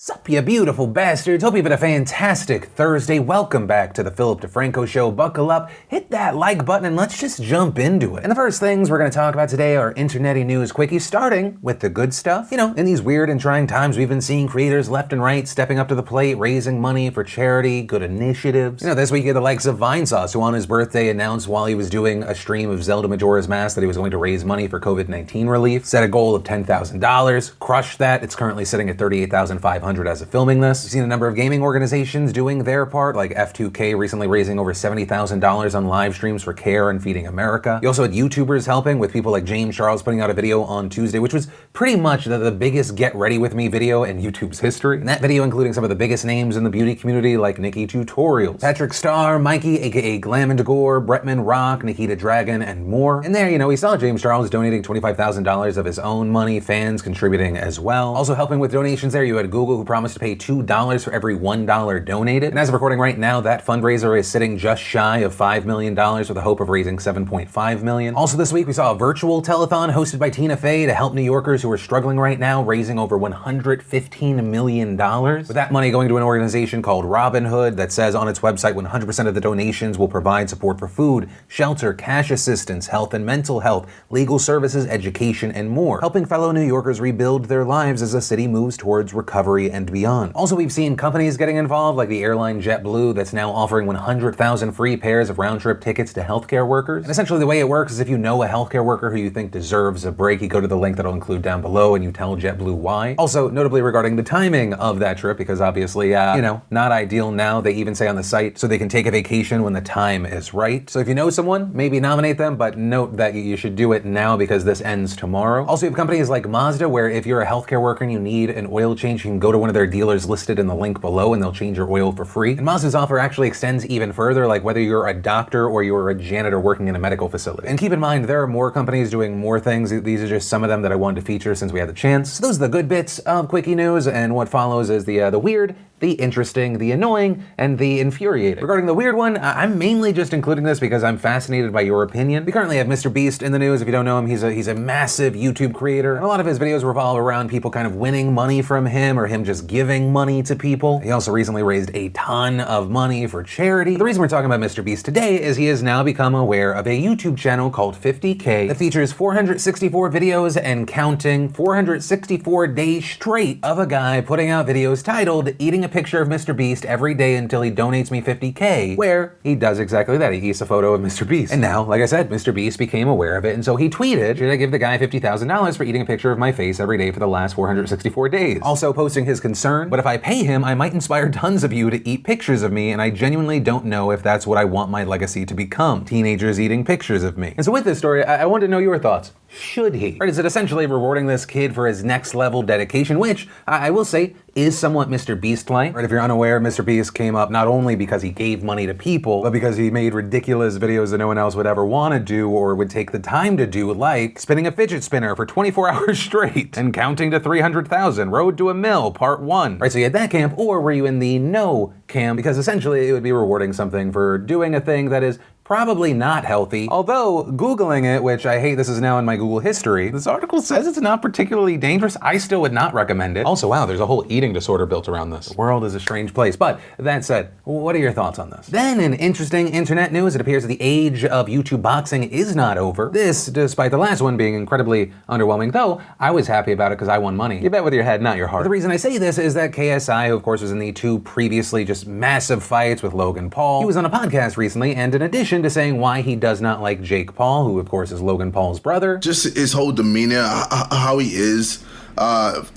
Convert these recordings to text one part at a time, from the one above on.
Sup, you beautiful bastards. Hope you've had a fantastic Thursday. Welcome back to the Philip DeFranco Show. Buckle up, hit that like button, and let's just jump into it. And the first things we're going to talk about today are internety news quickies, starting with the good stuff. You know, in these weird and trying times, we've been seeing creators left and right stepping up to the plate, raising money for charity, good initiatives. You know, this week you had the likes of Vinesauce, who on his birthday announced while he was doing a stream of Zelda Majora's Mask that he was going to raise money for COVID-19 relief. Set a goal of $10,000, crushed that. It's currently sitting at $38,500 as of filming this. We've seen a number of gaming organizations doing their part, like F2K recently raising over $70,000 on live streams for CARE and Feeding America. You also had YouTubers helping, with people like James Charles putting out a video on Tuesday, which was pretty much the biggest Get Ready With Me video in YouTube's history. And that video including some of the biggest names in the beauty community like Nikki Tutorials, Patrick Starr, Mikey aka Glam and Degore, Bretman Rock, Nikita Dragon, and more. And there, you know, we saw James Charles donating $25,000 of his own money, fans contributing as well. Also helping with donations there, you had Google, who promised to pay $2 for every $1 donated. And as of recording right now, that fundraiser is sitting just shy of $5 million with a hope of raising $7.5 million. Also this week, we saw a virtual telethon hosted by Tina Fey to help New Yorkers who are struggling right now, raising over $115 million. With that money going to an organization called Robinhood that says on its website 100% of the donations will provide support for food, shelter, cash assistance, health and mental health, legal services, education, and more, helping fellow New Yorkers rebuild their lives as the city moves towards recovery and beyond. Also, we've seen companies getting involved, like the airline JetBlue that's now offering 100,000 free pairs of round-trip tickets to healthcare workers. And essentially the way it works is if you know a healthcare worker who you think deserves a break, you go to the link that I'll include down below and you tell JetBlue why. Also, notably regarding the timing of that trip, because obviously, you know, not ideal now. They even say on the site so they can take a vacation when the time is right. So if you know someone, maybe nominate them, but note that you should do it now because this ends tomorrow. Also, you have companies like Mazda, where if you're a healthcare worker and you need an oil change, you can go to one of their dealers listed in the link below and they'll change your oil for free. And Mazda's offer actually extends even further, like whether you're a doctor or you're a janitor working in a medical facility. And keep in mind, there are more companies doing more things. These are just some of them that I wanted to feature since we had the chance. So those are the good bits of quickie news, and what follows is the weird, the interesting, the annoying, and the infuriating. Regarding the weird one, I'm mainly just including this because I'm fascinated by your opinion. We currently have Mr. Beast in the news. If you don't know him, he's a massive YouTube creator. And a lot of his videos revolve around people kind of winning money from him or him just giving money to people. He also recently raised a ton of money for charity. The reason we're talking about Mr. Beast today is he has now become aware of a YouTube channel called 50K that features 464 videos and counting, 464 days straight of a guy putting out videos titled Eating a Picture of Mr. Beast Every Day Until He Donates Me 50K, where he does exactly that. He eats a photo of Mr. Beast. And now, like I said, Mr. Beast became aware of it, and so he tweeted, should I give the guy $50,000 for eating a picture of my face every day for the last 464 days? Also posting his concern, but if I pay him, I might inspire tons of you to eat pictures of me, and I genuinely don't know if that's what I want my legacy to become. Teenagers eating pictures of me. And so with this story, I wanted to know your thoughts. Should he? Right, is it essentially rewarding this kid for his next level dedication, which I will say is somewhat Mr. Beast-like? Right, if you're unaware, Mr. Beast came up not only because he gave money to people, but because he made ridiculous videos that no one else would ever want to do or would take the time to do, like spinning a fidget spinner for 24 hours straight and counting to 300,000, Road to a Mill, Part 1. Right, so you had that camp, or were you in the no camp? Because essentially it would be rewarding something for doing a thing that is probably not healthy. Although, Googling it, which I hate, this is now in my Google history, this article says it's not particularly dangerous. I still would not recommend it. Also, wow, there's a whole eating disorder built around this. The world is a strange place. But that said, what are your thoughts on this? Then in interesting internet news, it appears that the age of YouTube boxing is not over. This, despite the last one being incredibly underwhelming, though I was happy about it because I won money. You bet with your head, not your heart. The reason I say this is that KSI, who of course was in the two previously just massive fights with Logan Paul, he was on a podcast recently, and in addition to saying why he does not like Jake Paul, who of course is Logan Paul's brother. Just his whole demeanor, how he is.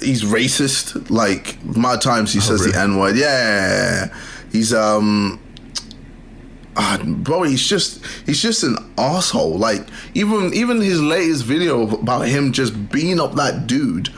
He's racist. Like, my times he says really? The N-word. Yeah. He's bro, he's just an asshole. Like, even his latest video about him just beating up that dude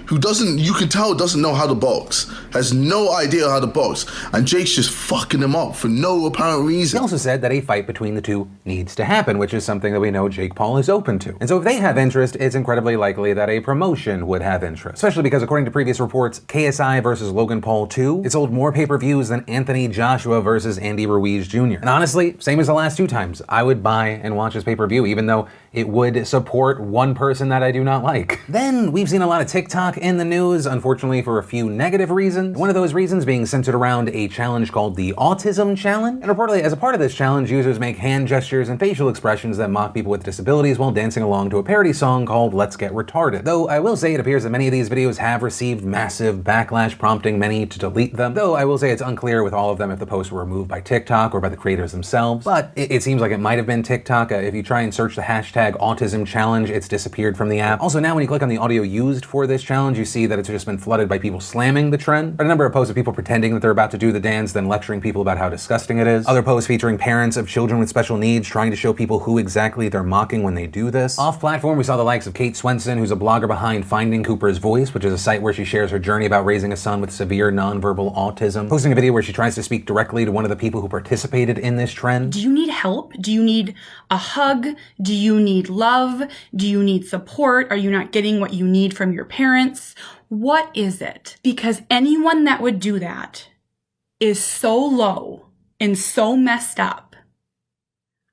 who you can tell doesn't know how to box, has no idea how to box, and Jake's just fucking him up for no apparent reason. He also said that a fight between the two needs to happen, which is something that we know Jake Paul is open to. And so if they have interest, it's incredibly likely that a promotion would have interest. Especially because according to previous reports, KSI versus Logan Paul 2, it sold more pay-per-views than Anthony Joshua versus Andy Ruiz Jr. And honestly, same as the last two times, I would buy and watch his pay-per-view, even though it would support one person that I do not like. Then we've seen a lot of TikTok in the news, unfortunately for a few negative reasons. One of those reasons being centered around a challenge called the Autism Challenge. And reportedly, as a part of this challenge, users make hand gestures and facial expressions that mock people with disabilities while dancing along to a parody song called Let's Get Retarded. Though I will say it appears that many of these videos have received massive backlash, prompting many to delete them. Though I will say it's unclear with all of them if the posts were removed by TikTok or by the creators themselves. But it seems like it might have been TikTok. If you try and search the hashtag Autism Challenge, it's disappeared from the app. Also, now when you click on the audio used for this challenge, you see that it's just been flooded by people slamming the trend. But a number of posts of people pretending that they're about to do the dance, then lecturing people about how disgusting it is. Other posts featuring parents of children with special needs trying to show people who exactly they're mocking when they do this. Off-platform, we saw the likes of Kate Swenson, who's a blogger behind Finding Cooper's Voice, which is a site where she shares her journey about raising a son with severe nonverbal autism, posting a video where she tries to speak directly to one of the people who participated in this trend. Do you need help? Do you need a hug? Do you need love? Do you need support? Are you not getting what you need from your parents? What is it? Because anyone that would do that is so low and so messed up.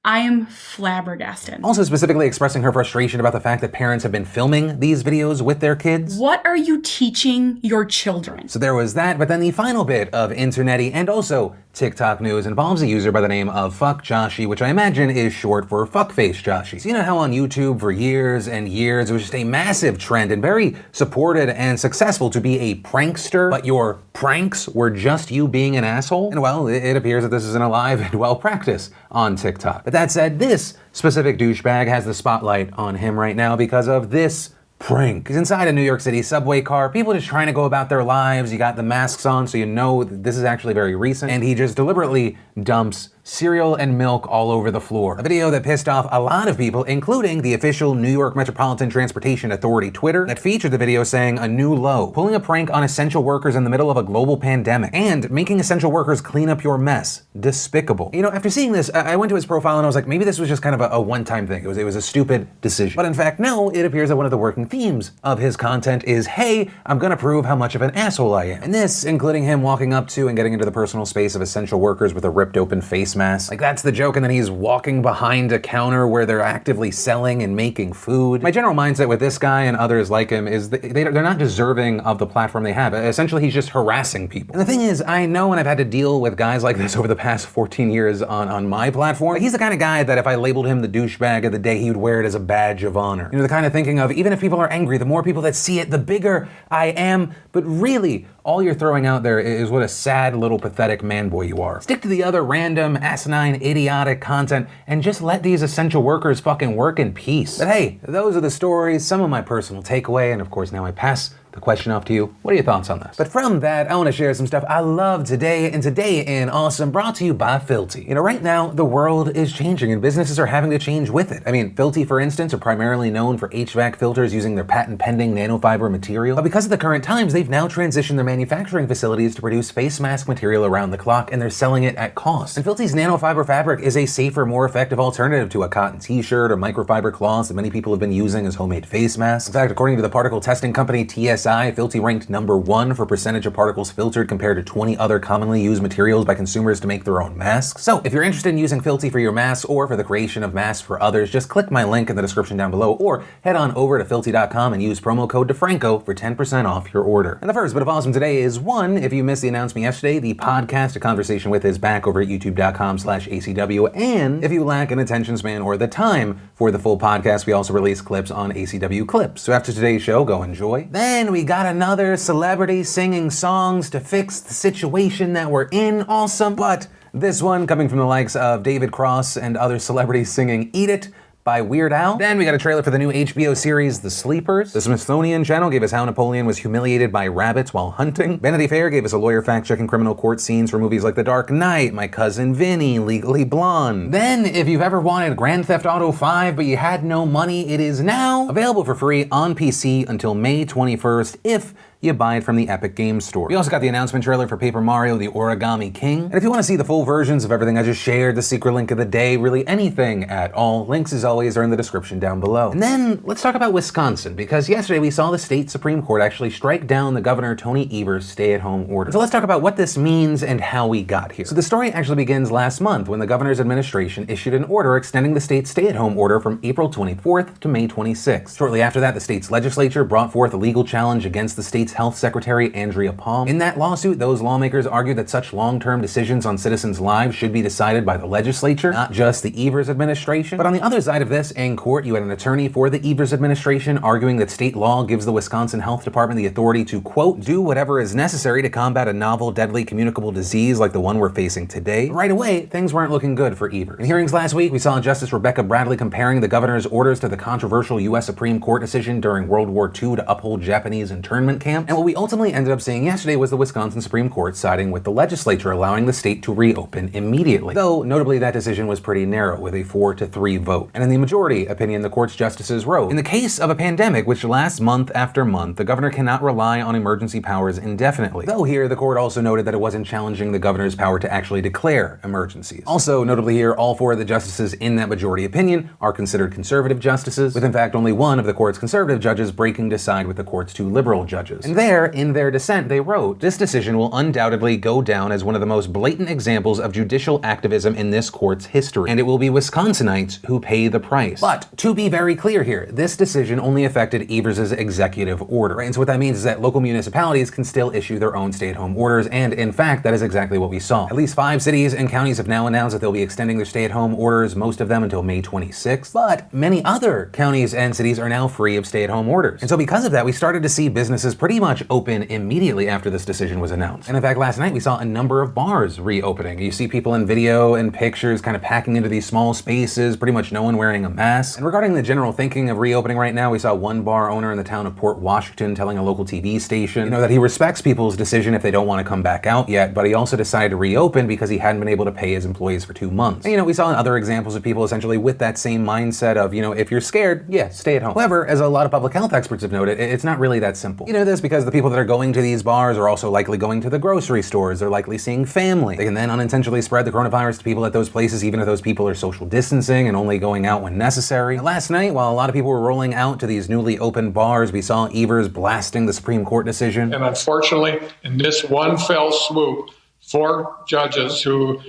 I am flabbergasted. Also specifically expressing her frustration about the fact that parents have been filming these videos with their kids. What are you teaching your children? So there was that, but then the final bit of internety and also TikTok news involves a user by the name of Fuck Joshi, which I imagine is short for Fuckface Joshi. So you know how on YouTube for years and years it was just a massive trend and very supported and successful to be a prankster, but your pranks were just you being an asshole? And well, it appears that this is an alive and well practice on TikTok. But that said, this specific douchebag has the spotlight on him right now because of this prank. He's inside a New York City subway car, people just trying to go about their lives. You got the masks on, so you know this is actually very recent. And he just deliberately dumps cereal and milk all over the floor. A video that pissed off a lot of people, including the official New York Metropolitan Transportation Authority Twitter, that featured the video saying a new low, pulling a prank on essential workers in the middle of a global pandemic, and making essential workers clean up your mess. Despicable. You know, after seeing this, I went to his profile and I was like, maybe this was just kind of a one-time thing. It was a stupid decision. But in fact, no, it appears that one of the working themes of his content is, hey, I'm gonna prove how much of an asshole I am. And this, including him walking up to and getting into the personal space of essential workers with a ripped open face mask. Like, that's the joke, and then he's walking behind a counter where they're actively selling and making food. My general mindset with this guy and others like him is they're not deserving of the platform they have. Essentially, he's just harassing people. And the thing is, I know, and I've had to deal with guys like this over the past 14 years on my platform. He's the kind of guy that if I labeled him the douchebag of the day, he would wear it as a badge of honor. You know, the kind of thinking of, even if people are angry, the more people that see it, the bigger I am. But really, all you're throwing out there is what a sad little pathetic man boy you are. Stick to the other random, asinine, idiotic content and just let these essential workers fucking work in peace. But hey, those are the stories, some of my personal takeaway, and of course now I pass the question off to you. What are your thoughts on this? But from that, I want to share some stuff I love today, and today in Awesome, brought to you by Filty. You know, right now, the world is changing and businesses are having to change with it. I mean, Filty, for instance, are primarily known for HVAC filters using their patent-pending nanofiber material. But because of the current times, they've now transitioned their manufacturing facilities to produce face mask material around the clock, and they're selling it at cost. And Filty's nanofiber fabric is a safer, more effective alternative to a cotton t-shirt or microfiber cloths that many people have been using as homemade face masks. In fact, according to the particle testing company TSI, Filty ranked #1 for percentage of particles filtered compared to 20 other commonly used materials by consumers to make their own masks. So if you're interested in using Filty for your masks or for the creation of masks for others, just click my link in the description down below or head on over to Filty.com and use promo code DeFranco for 10% off your order. And the first bit of awesome today is, one, if you missed the announcement yesterday, the podcast A Conversation With is back over at youtube.com/ACW. And if you lack an attention span or the time for the full podcast, we also release clips on ACW Clips. So after today's show, go enjoy. Then we got another celebrity singing songs to fix the situation that we're in. Awesome. But this one coming from the likes of David Cross and other celebrities singing Eat It by Weird Al. Then we got a trailer for the new HBO series, The Sleepers. The Smithsonian Channel gave us how Napoleon was humiliated by rabbits while hunting. Vanity Fair gave us a lawyer fact-checking criminal court scenes for movies like The Dark Knight, My Cousin Vinny, Legally Blonde. Then, if you've ever wanted Grand Theft Auto 5 but you had no money, it is now available for free on PC until May 21st if you buy it from the Epic Games Store. We also got the announcement trailer for Paper Mario: The Origami King. And if you want to see the full versions of everything I just shared, the secret link of the day, really anything at all, links as always are in the description down below. And then let's talk about Wisconsin, because yesterday we saw the state Supreme Court actually strike down the Governor Tony Evers' stay-at-home order. So let's talk about what this means and how we got here. So the story actually begins last month when the governor's administration issued an order extending the state's stay-at-home order from April 24th to May 26th. Shortly after that, the state's legislature brought forth a legal challenge against the state's health secretary, Andrea Palm. In that lawsuit, those lawmakers argued that such long-term decisions on citizens' lives should be decided by the legislature, not just the Evers administration. But on the other side of this, in court, you had an attorney for the Evers administration arguing that state law gives the Wisconsin Health Department the authority to, quote, do whatever is necessary to combat a novel, deadly, communicable disease like the one we're facing today. Right away, things weren't looking good for Evers. In hearings last week, we saw Justice Rebecca Bradley comparing the governor's orders to the controversial U.S. Supreme Court decision during World War II to uphold Japanese internment camps. And what we ultimately ended up seeing yesterday was the Wisconsin Supreme Court siding with the legislature, allowing the state to reopen immediately. Though, notably, that decision was pretty narrow, with a 4-3 vote. And in the majority opinion, the court's justices wrote, in the case of a pandemic which lasts month after month, the governor cannot rely on emergency powers indefinitely. Though here, the court also noted that it wasn't challenging the governor's power to actually declare emergencies. Also, notably here, all 4 of the justices in that majority opinion are considered conservative justices, with in fact only one of the court's conservative judges breaking to side with the court's 2 liberal judges. And there, in their dissent, they wrote, this decision will undoubtedly go down as one of the most blatant examples of judicial activism in this court's history, and it will be Wisconsinites who pay the price. But to be very clear here, this decision only affected Evers' executive order, right? And so what that means is that local municipalities can still issue their own stay-at-home orders, and in fact, that is exactly what we saw. At least 5 cities and counties have now announced that they'll be extending their stay-at-home orders, most of them until May 26th, but many other counties and cities are now free of stay-at-home orders. And so because of that, we started to see businesses pretty much open immediately after this decision was announced. And in fact, last night we saw a number of bars reopening. You see people in video and pictures kind of packing into these small spaces, pretty much no one wearing a mask. And regarding the general thinking of reopening right now, we saw one bar owner in the town of Port Washington telling a local TV station, that he respects people's decision if they don't want to come back out yet, but he also decided to reopen because he hadn't been able to pay his employees for 2 months. And we saw other examples of people essentially with that same mindset of, if you're scared, yeah, stay at home. However, as a lot of public health experts have noted, it's not really that simple. You know this because the people that are going to these bars are also likely going to the grocery stores. They're likely seeing family. They can then unintentionally spread the coronavirus to people at those places, even if those people are social distancing and only going out when necessary. And last night, while a lot of people were rolling out to these newly opened bars, we saw Evers blasting the Supreme Court decision. And unfortunately, in this one fell swoop, 4 judges who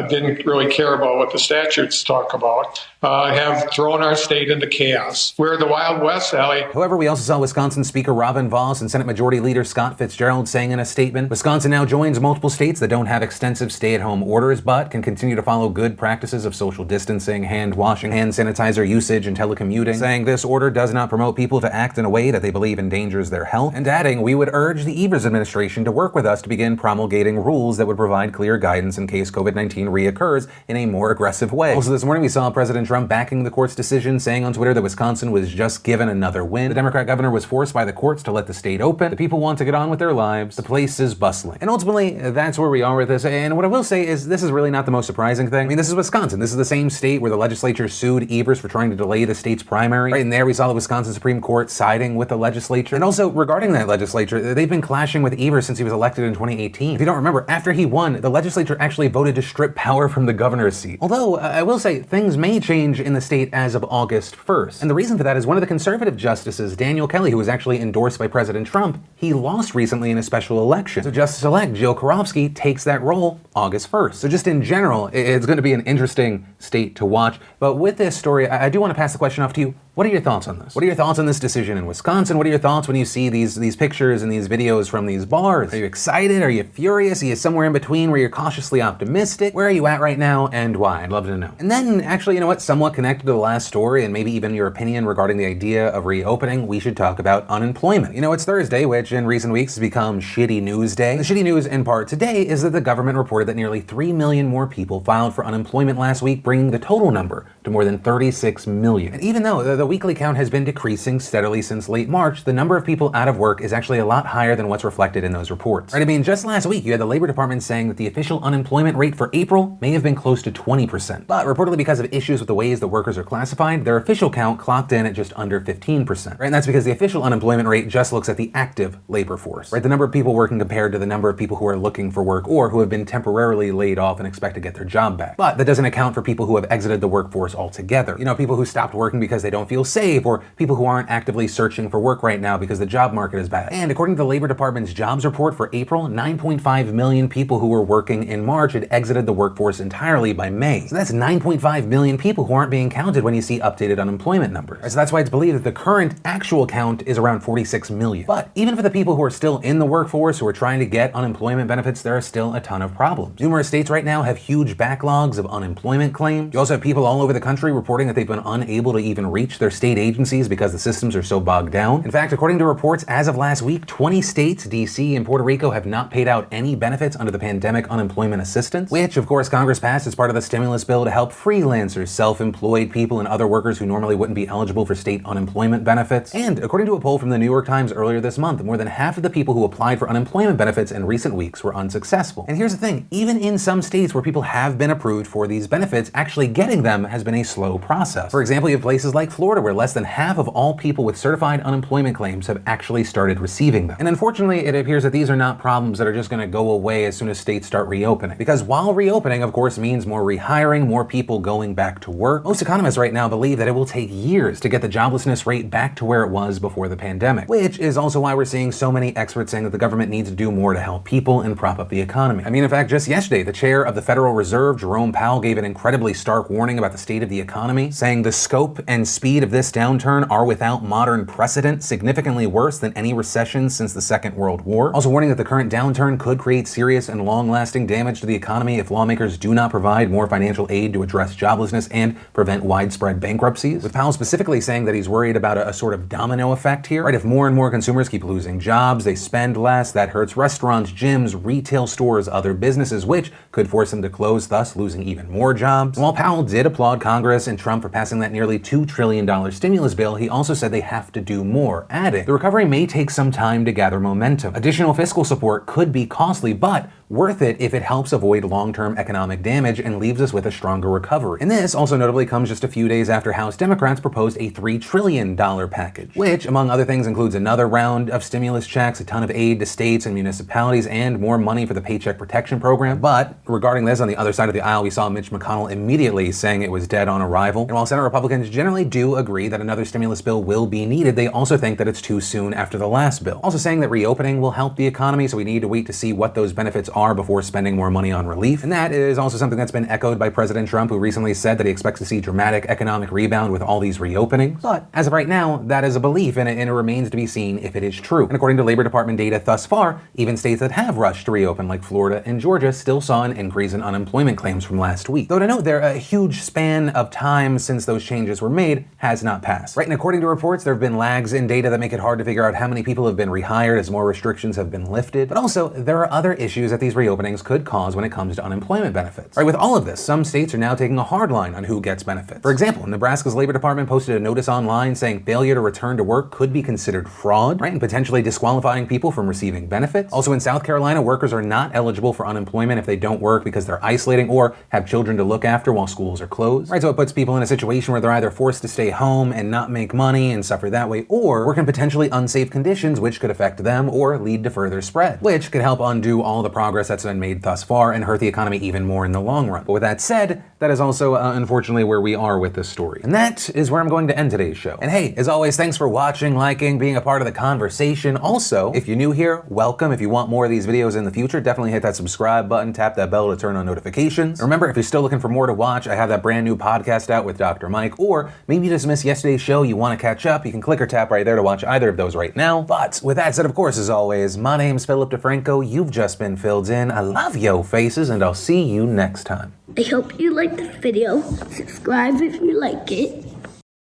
didn't really care about what the statutes talk about have thrown our state into chaos. We're the Wild West, Allie. However, we also saw Wisconsin Speaker Robin Vos and Senate Majority Leader Scott Fitzgerald saying in a statement, Wisconsin now joins multiple states that don't have extensive stay-at-home orders, but can continue to follow good practices of social distancing, hand washing, hand sanitizer usage, and telecommuting, saying this order does not promote people to act in a way that they believe endangers their health, and adding, we would urge the Evers administration to work with us to begin promulgating rules that would provide clear guidance in case COVID-19 reoccurs in a more aggressive way. Also this morning, we saw President Trump backing the court's decision, saying on Twitter that Wisconsin was just given another win. The Democrat governor was forced by the courts to let the state open. The people want to get on with their lives. The place is bustling. And ultimately, that's where we are with this. And what I will say is this is really not the most surprising thing. I mean, this is Wisconsin. This is the same state where the legislature sued Evers for trying to delay the state's primary. Right in there, we saw the Wisconsin Supreme Court siding with the legislature. And also, regarding that legislature, they've been clashing with Evers since he was elected in 2018. If you don't remember, after he won, the legislature actually voted to strip power from the governor's seat. Although, I will say, things may change in the state as of August 1st. And the reason for that is one of the conservative justices, Daniel Kelly, who was actually endorsed by President Trump, he lost recently in a special election. So Justice-elect Jill Karofsky takes that role August 1st. So just in general, it's going to be an interesting state to watch. But with this story, I do want to pass the question off to you. What are your thoughts on this? What are your thoughts on this decision in Wisconsin? What are your thoughts when you see these pictures and these videos from these bars? Are you excited? Are you furious? Are you somewhere in between where you're cautiously optimistic? Where are you at right now and why? I'd love to know. And then actually, you know what? Somewhat connected to the last story and maybe even your opinion regarding the idea of reopening, we should talk about unemployment. You know, it's Thursday, which in recent weeks has become shitty news day. The shitty news in part today is that the government reported that nearly 3 million more people filed for unemployment last week, bringing the total number to more than 36 million. And even though the weekly count has been decreasing steadily since late March, the number of people out of work is actually a lot higher than what's reflected in those reports. Right, I mean, just last week, you had the Labor Department saying that the official unemployment rate for April may have been close to 20%. But reportedly because of issues with the ways that workers are classified, their official count clocked in at just under 15%. Right, and that's because the official unemployment rate just looks at the active labor force. Right, the number of people working compared to the number of people who are looking for work or who have been temporarily laid off and expect to get their job back. But that doesn't account for people who have exited the workforce altogether. You know, people who stopped working because they don't feel safe, or people who aren't actively searching for work right now because the job market is bad. And according to the Labor Department's jobs report for April, 9.5 million people who were working in March had exited the workforce entirely by May. So that's 9.5 million people who aren't being counted when you see updated unemployment numbers. So that's why it's believed that the current actual count is around 46 million. But even for the people who are still in the workforce who are trying to get unemployment benefits, there are still a ton of problems. Numerous states right now have huge backlogs of unemployment claims. You also have people all over the country reporting that they've been unable to even reach their state agencies because the systems are so bogged down. In fact, according to reports as of last week, 20 states, DC and Puerto Rico, have not paid out any benefits under the pandemic unemployment assistance, which of course Congress passed as part of the stimulus bill to help freelancers, self-employed people, and other workers who normally wouldn't be eligible for state unemployment benefits. And according to a poll from the New York Times earlier this month, more than half of the people who applied for unemployment benefits in recent weeks were unsuccessful. And here's the thing, even in some states where people have been approved for these benefits, actually getting them has been a slow process. For example, you have places like Florida where less than half of all people with certified unemployment claims have actually started receiving them. And unfortunately, it appears that these are not problems that are just going to go away as soon as states start reopening. Because while reopening, of course, means more rehiring, more people going back to work, most economists right now believe that it will take years to get the joblessness rate back to where it was before the pandemic, which is also why we're seeing so many experts saying that the government needs to do more to help people and prop up the economy. I mean, in fact, just yesterday, the chair of the Federal Reserve, Jerome Powell, gave an incredibly stark warning about the state of the economy, saying the scope and speed of this downturn are without modern precedent, significantly worse than any recession since the Second World War. Also warning that the current downturn could create serious and long-lasting damage to the economy if lawmakers do not provide more financial aid to address joblessness and prevent widespread bankruptcies. With Powell specifically saying that he's worried about a sort of domino effect here, right? If more and more consumers keep losing jobs, they spend less, that hurts restaurants, gyms, retail stores, other businesses, which could force them to close, thus losing even more jobs. And while Powell did applaud Congress and Trump for passing that nearly $2 trillion stimulus bill, he also said they have to do more, adding, the recovery may take some time to gather momentum. Additional fiscal support could be costly, but worth it if it helps avoid long-term economic damage and leaves us with a stronger recovery. And this also notably comes just a few days after House Democrats proposed a $3 trillion package, which, among other things, includes another round of stimulus checks, a ton of aid to states and municipalities, and more money for the Paycheck Protection Program. But regarding this, on the other side of the aisle, we saw Mitch McConnell immediately saying it was dead on arrival. And while Senate Republicans generally do agree that another stimulus bill will be needed, they also think that it's too soon after the last bill. Also saying that reopening will help the economy, so we need to wait to see what those benefits are before spending more money on relief. And that is also something that's been echoed by President Trump, who recently said that he expects to see dramatic economic rebound with all these reopenings. But as of right now, that is a belief, and it remains to be seen if it is true. And according to Labor Department data thus far, even states that have rushed to reopen, like Florida and Georgia, still saw an increase in unemployment claims from last week. Though to note, there a huge span of time since those changes were made has not passed. Right, and according to reports, there have been lags in data that make it hard to figure out how many people have been rehired as more restrictions have been lifted. But also, there are other issues that these reopenings could cause when it comes to unemployment benefits. Right, with all of this, some states are now taking a hard line on who gets benefits. For example, Nebraska's Labor Department posted a notice online saying failure to return to work could be considered fraud, right, and potentially disqualifying people from receiving benefits. Also in South Carolina, workers are not eligible for unemployment if they don't work because they're isolating or have children to look after while schools are closed. Right, so it puts people in a situation where they're either forced to stay home and not make money and suffer that way, or work in potentially unsafe conditions which could affect them or lead to further spread, which could help undo all the progress that's been made thus far and hurt the economy even more in the long run. But with that said, that is also unfortunately where we are with this story. And that is where I'm going to end today's show. And hey, as always, thanks for watching, liking, being a part of the conversation. Also, if you're new here, welcome. If you want more of these videos in the future, definitely hit that subscribe button, tap that bell to turn on notifications. Remember, if you're still looking for more to watch, I have that brand new podcast out with Dr. Mike, or maybe you just missed yesterday's show, you want to catch up, you can click or tap right there to watch either of those right now. But with that said, of course, as always, my name's Philip DeFranco. You've just been filled in. I love yo faces, and I'll see you next time. I hope you liked the video. Subscribe if you like it.